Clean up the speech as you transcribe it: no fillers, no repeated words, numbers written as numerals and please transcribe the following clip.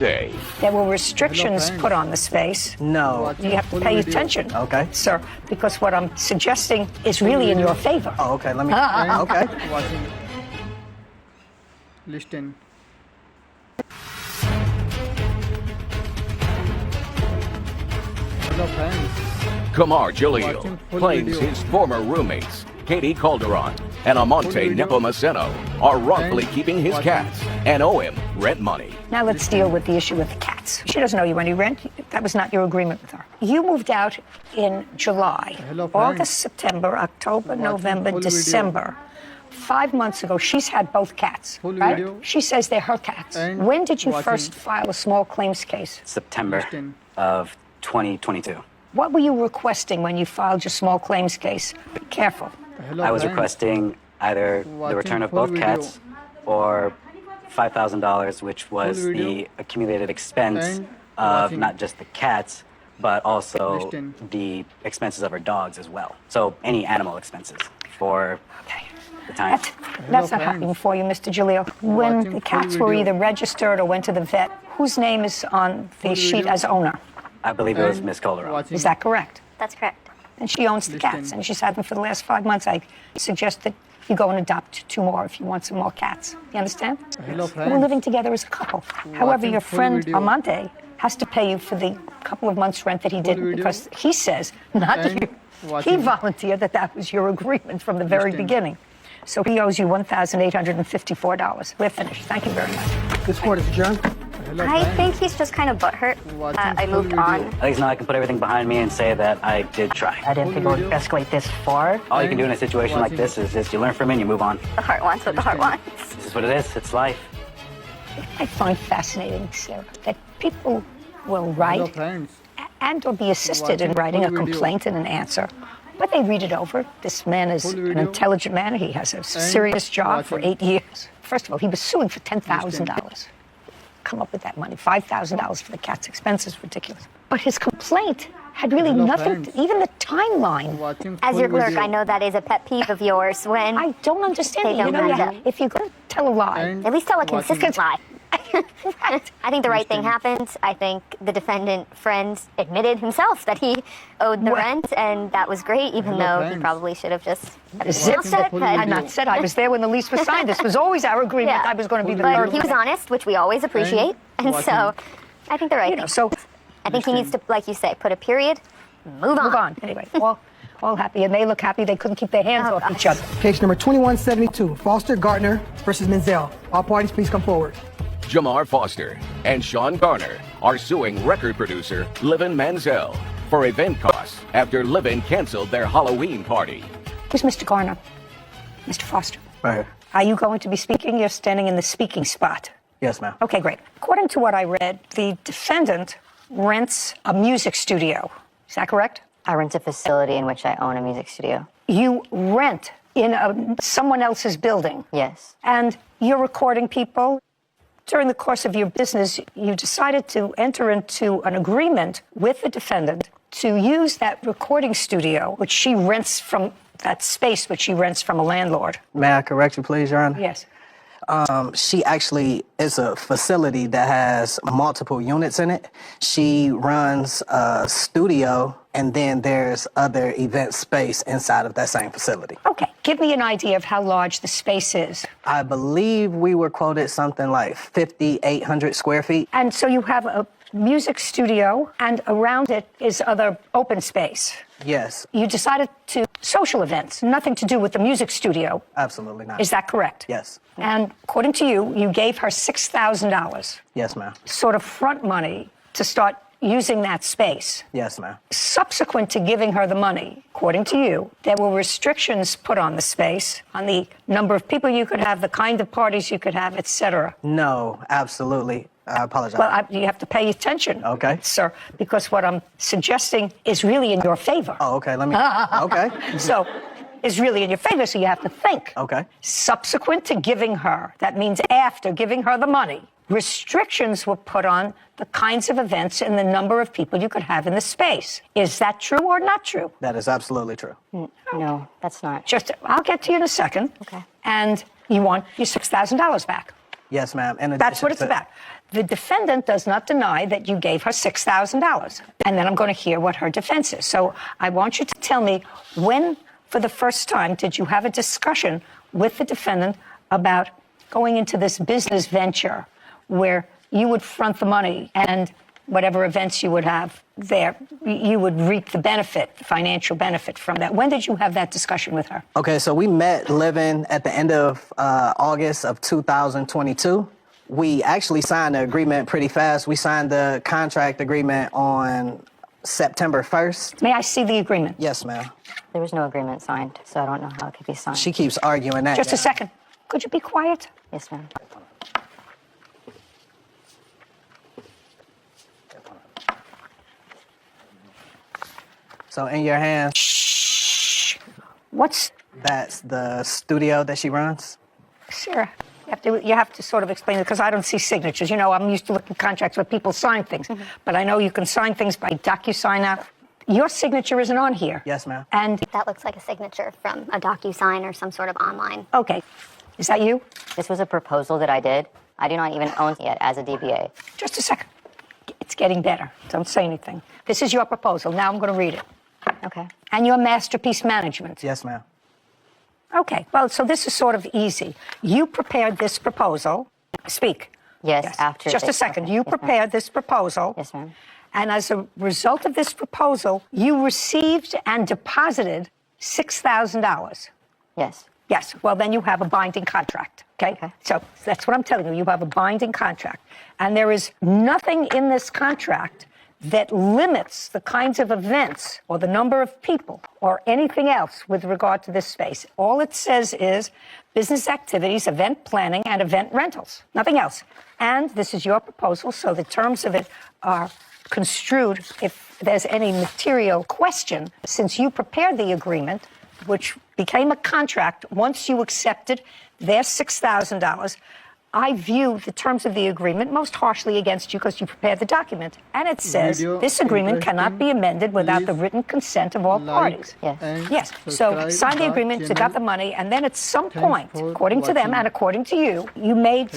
Day. There were restrictions put on the space. No. You have to pay attention, Okay. sir, because what I'm suggesting is really in your favor. Oh, okay. Let me. Okay. Watching. Listen. Hello friends. Kamar Jalil Watching full claims video. his former roommates, Katie Calderon and Amante video. Nepomuceno, are wrongfully And keeping his watching. cats and owe him rent money. Now let's deal with the issue with the cats. She doesn't owe you any rent. That was not your agreement with her. You moved out in July, Hello, friends. August, September, October, Watching November, full video. December. 5 months ago, she's had both cats, Full right? video. She says they're her cats. And When did you watching. first file a small claims case? September Listen. of 2022. What were you requesting when you filed your small claims case? Be careful. Hello I was friends. requesting either the Watching return of full both video. cats or $5,000, which was Full video. the accumulated expense And of watching. not just the cats, but also Listen. the expenses of our dogs as well. So any animal expenses for Okay. the time. That's not friends. happening for you, Mr. Jalil. When Watching the full cats were video. either registered or went to the vet, whose name is on the Full sheet video. as owner? I believe it was And Miss Calderon. watching. Is that correct? That's correct. And she owns the cats, Listen. and she's had them for the last 5 months. I suggest that you go and adopt 2 more if you want some more cats. You understand? Hello We're friends. living together as a couple. However, Watching your full friend video. Amante has to pay you for the couple of months' rent that he didn't video. because he says, not And you, he watching. volunteered that was your agreement from the very Listen. beginning. So he owes you $1,854. We're finished. Thank you very much. This court is adjourned. Hello I friends. think he's just kind of butthurt. Watching I full moved video. on. At least now I can put everything behind me and say that I did try. I didn't think it would escalate this far. All you can do in a situation like this is just you learn from it and you move on. The heart wants what the heart wants. This is what it is. It's life. I find fascinating, Sarah, that people will Hello write friends. and or be assisted in Watching writing a full video. complaint and an answer. But they read it over. This man is Full an video. intelligent man. He has a serious job for watching. 8 years. First of all, he was suing for $10,000. Come up with that money. $5,000 for the cat's expenses, ridiculous. But his complaint had really Hello, nothing, friends. even the timeline. Watching As full your clerk, video. I know that is a pet peeve of yours when I don't understand They it. You don't know, matter. if you're going to tell a lie, And at least tell a watching. consistent lie. right. I think the right thing happened. I think the defendant friend admitted himself that he owed the Well- rent, and that was great, even Hello, though he friends. probably should have just Zip, announced it. full I had video. not said I was there when the lease was signed. This was always our agreement. Yeah. I was going to be the Full third But he was one. honest, which we always appreciate, and so watching. I think the right You know, thing. so I think he needs to, like you say, put a period, move on. move on. Anyway, all happy, and they look happy. They couldn't keep their hands Oh, off gosh. each other. Case number 2172, Foster Gardner versus Menzel. All parties, please come forward. Jamar Foster and Sean Garner are suing record producer Livin Manziel for event costs after Livin canceled their Halloween party. Who's Mr. Garner? Mr. Foster. Right here. Are you going to be speaking? You're standing in the speaking spot. Yes, ma'am. Okay, great. According to what I read, the defendant rents a music studio. Is that correct? I rent a facility in which I own a music studio. You rent in someone else's building. Yes. And you're recording people. During the course of your business, you decided to enter into an agreement with the defendant to use that recording studio, which she rents from that space, which she rents from a landlord. May I correct you, please, Your Honor? Yes. She actually is a facility that has multiple units in it. She runs a studio, and then there's other event space inside of that same facility. Okay. Give me an idea of how large the space is. I believe we were quoted something like 5,800 square feet. And so you have a music studio, and around it is other open space. Yes, You decided to social events, nothing to do with the music studio. absolutely not. Is that correct? Yes. And according to you, you gave her $6,000, Yes, ma'am. sort of front money, to start using that space. Yes, ma'am. Subsequent to giving her the money, according to you, there were restrictions put on the space, on the number of people you could have, the kind of parties you could have, etc. No, absolutely. I apologize. Well, you have to pay attention, Okay. sir, because what I'm suggesting is really in your favor. Oh, okay. Let me. Okay. So, is really in your favor, so you have to think. Okay. Subsequent to giving her, that means after giving her the money, restrictions were put on the kinds of events and the number of people you could have in the space. Is that true or not true? That is absolutely true. No, that's not. Just, I'll get to you in a second. Okay. And you want your $6,000 back. Yes, ma'am. That's what it's about. The defendant does not deny that you gave her $6,000. And then I'm going to hear what her defense is. So I want you to tell me, when, for the first time, did you have a discussion with the defendant about going into this business venture where you would front the money and whatever events you would have there, you would reap the benefit, the financial benefit from that? When did you have that discussion with her? Okay, so we met Living at the end of August of 2022. We actually signed the agreement pretty fast. We signed the contract agreement on September 1st. May I see the agreement? Yes, ma'am. There was no agreement signed, so I don't know how it could be signed. She keeps arguing that. Just a second. Could you be quiet? Yes, ma'am. So in your hands, Shh. What's... that's the studio that she runs? Sarah, you have to sort of explain it, because I don't see signatures. You know, I'm used to looking at contracts where people sign things. But I know you can sign things by DocuSign now. Your signature isn't on here. Yes, ma'am. And, That looks like a signature from a DocuSign or some sort of online. okay, is that you? This was a proposal that I did. I do not even own it yet as a DBA. Just a second. It's getting better. Don't say anything. This is your proposal. Now I'm going to read it. Okay. And your masterpiece management. Yes, ma'am. Okay, well, so this is sort of easy. You prepared this proposal. Speak. Yes, after Just a this. second. Okay. You Yes, ma'am. prepared this proposal. Yes, ma'am. And as a result of this proposal, you received and deposited $6,000. Yes. Yes, well, then you have a binding contract, okay? Okay. So that's what I'm telling you. You have a binding contract. And there is nothing in this contract that limits the kinds of events or the number of people or anything else with regard to this space. All it says is business activities, event planning, and event rentals. Nothing else. And this is your proposal, so the terms of it are construed if there's any material question. Since you prepared the agreement, which became a contract once you accepted their $6,000, I view the terms of the agreement most harshly against you because you prepared the document. And it says this agreement cannot be amended without the written consent of all parties. Yes. Yes. So sign the agreement, you got the money, and then at some point, according to them and according to you, you made